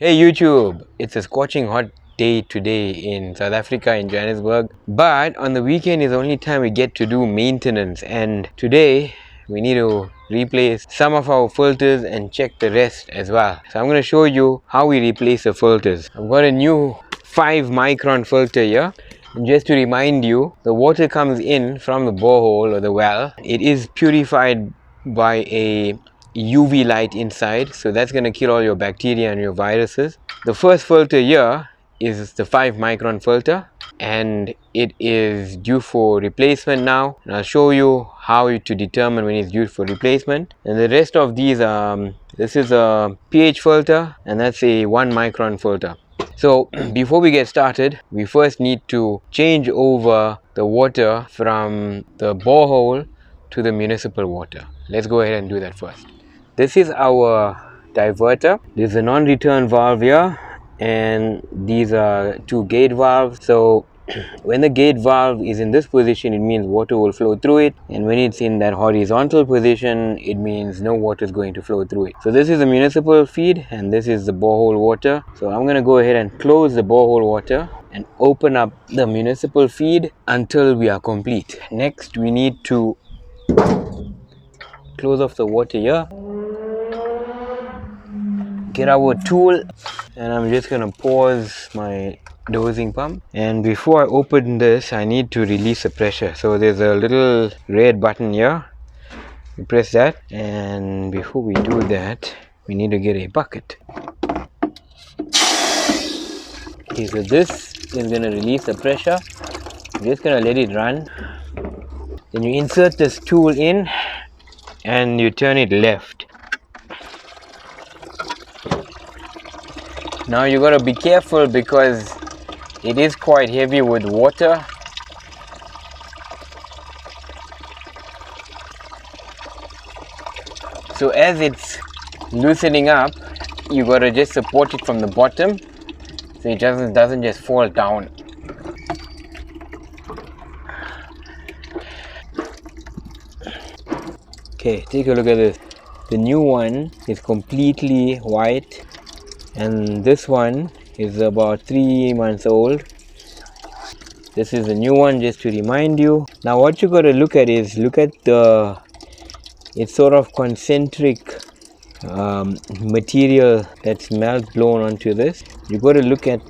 Hey YouTube, it's a scorching hot day today in South Africa in Johannesburg, but on the weekend is the only time we get to do maintenance, and today we need to replace some of our filters and check the rest as well. So I'm going to show you how we replace the filters. I've got a new 5 micron filter here. And just to remind you, the water comes in from the borehole or the well. It is purified by a UV light inside, so that's going to kill all your bacteria and your viruses. The first filter here is the 5 micron filter, and it is due for replacement now, and I'll show you how to determine when it's due for replacement. And the rest of these, this is a pH filter, and that's a 1 micron filter. So before we get started, we first need to change over the water from the borehole to the municipal water. Let's go ahead and do that first. This is our diverter. There's a non-return valve here, and these are 2 gate valves. So when the gate valve is in this position, it means water will flow through it, and when it's in that horizontal position, it means no water is going to flow through it. So this is the municipal feed, and this is the borehole water. So I'm going to go ahead and close the borehole water and open up the municipal feed until we are complete. Next, we need to close off the water here, get our tool, and I'm just gonna pause my dosing pump. And before I open this, I need to release the pressure. So there's a little red button here, you press that, and before we do that, we need to get a bucket. Okay, so this is gonna release the pressure. I'm just gonna let it run. Then you insert this tool in and you turn it left. Now you gotta be careful because it is quite heavy with water. So as it's loosening up, you gotta just support it from the bottom so it doesn't just fall down. Okay, take a look at this. The new one is completely white, and this one is about 3 months old. This is the new one, just to remind you. Now what you got to look at is, look at the, it's sort of concentric material that's melt blown onto this. You got to look at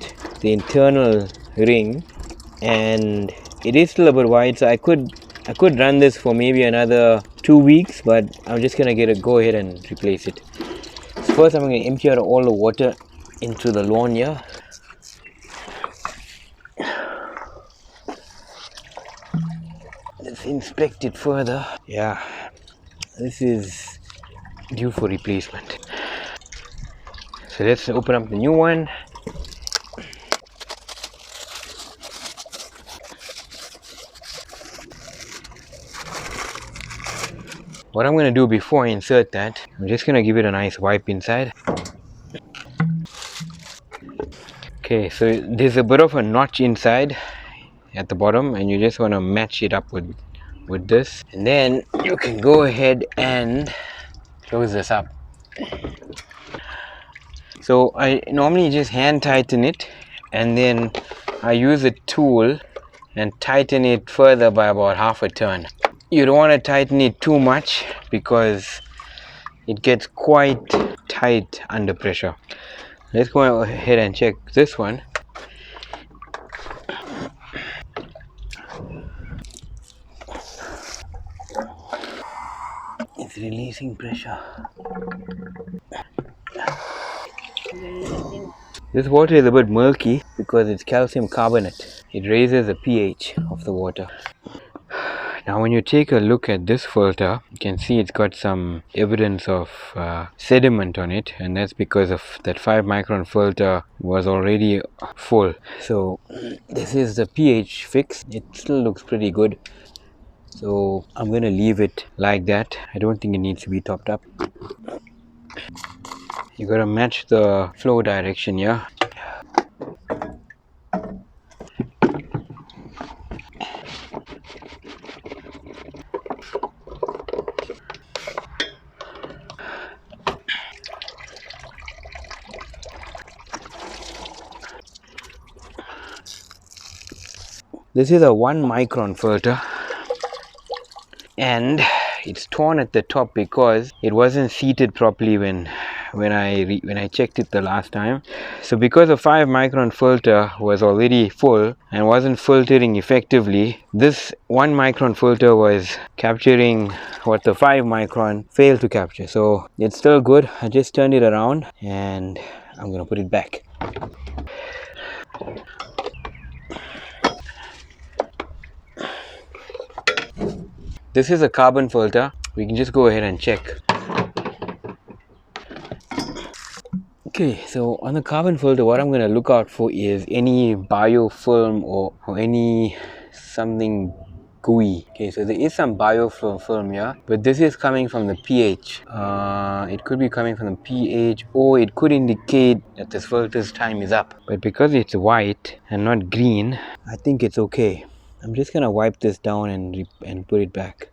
the internal ring, and it is still a bit wide, so I could run this for maybe another 2 weeks, but I'm just gonna go ahead and replace it. So first I'm going to empty out all the water into the lawn here. Let's inspect it further. Yeah, this is due for replacement. So let's open up the new one. What I'm going to do before I insert that, I'm just going to give it a nice wipe inside. Okay, so there's a bit of a notch inside at the bottom, and you just want to match it up with this, and then you can go ahead and close this up. So I normally just hand tighten it, and then I use a tool and tighten it further by about half a turn. You don't want to tighten it too much because it gets quite tight under pressure. Let's go ahead and check this one. It's releasing pressure. This water is a bit murky because it's calcium carbonate. It raises the pH of the water. Now when you take a look at this filter, you can see it's got some evidence of sediment on it, and that's because of that 5 micron filter was already full. So this is the pH fix. It still looks pretty good. So I'm going to leave it like that. I don't think it needs to be topped up. You got to match the flow direction here. This is a 1 micron filter, and it's torn at the top because it wasn't seated properly when I checked it the last time. So because a 5 micron filter was already full and wasn't filtering effectively, this 1 micron filter was capturing what the 5 micron failed to capture. So it's still good. I just turned it around and I'm gonna put it back. This is a carbon filter. We can just go ahead and check. Okay, so on the carbon filter, what I'm going to look out for is any biofilm or any something gooey. Okay, so there is some biofilm here, but this is coming from the pH. It could be coming from the pH, or it could indicate that this filter's time is up. But because it's white and not green, I think it's okay. I'm just going to wipe this down and put it back.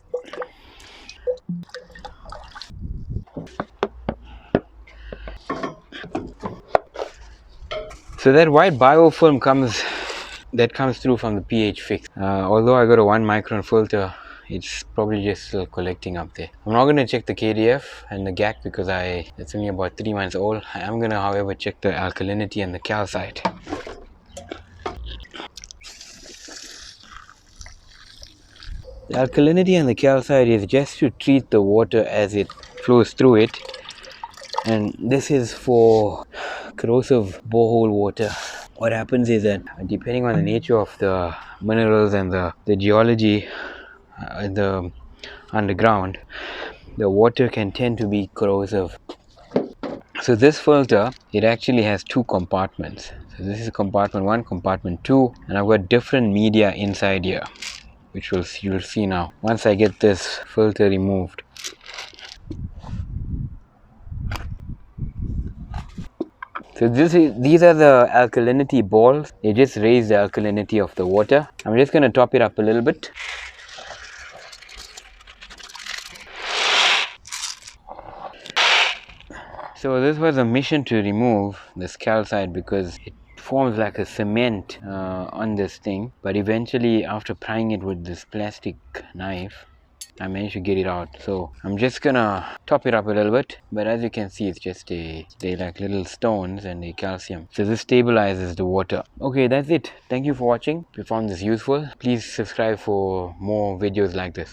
So that white biofilm comes through from the pH fix. Although I got a 1 micron filter, it's probably just still collecting up there. I'm not going to check the KDF and the GAC because it's only about 3 months old. I am going to, however, check the alkalinity and the calcite. The alkalinity and the calcite is just to treat the water as it flows through it, and this is for corrosive borehole water. What happens is that depending on the nature of the minerals and the geology in the underground, the water can tend to be corrosive. So this filter, it actually has 2 compartments. So this is compartment 1, compartment 2, and I've got different media inside here, which you'll see now once I get this filter removed. So these are the alkalinity balls. They just raise the alkalinity of the water. I'm just going to top it up a little bit. So this was a mission to remove this calcite because it forms like a cement on this thing. But eventually, after prying it with this plastic knife, I managed to get it out. So I'm just gonna top it up a little bit, but as you can see, it's just they're like little stones and the calcium. So this stabilizes the water. Okay, that's it. Thank you for watching. If you found this useful, please subscribe for more videos like this.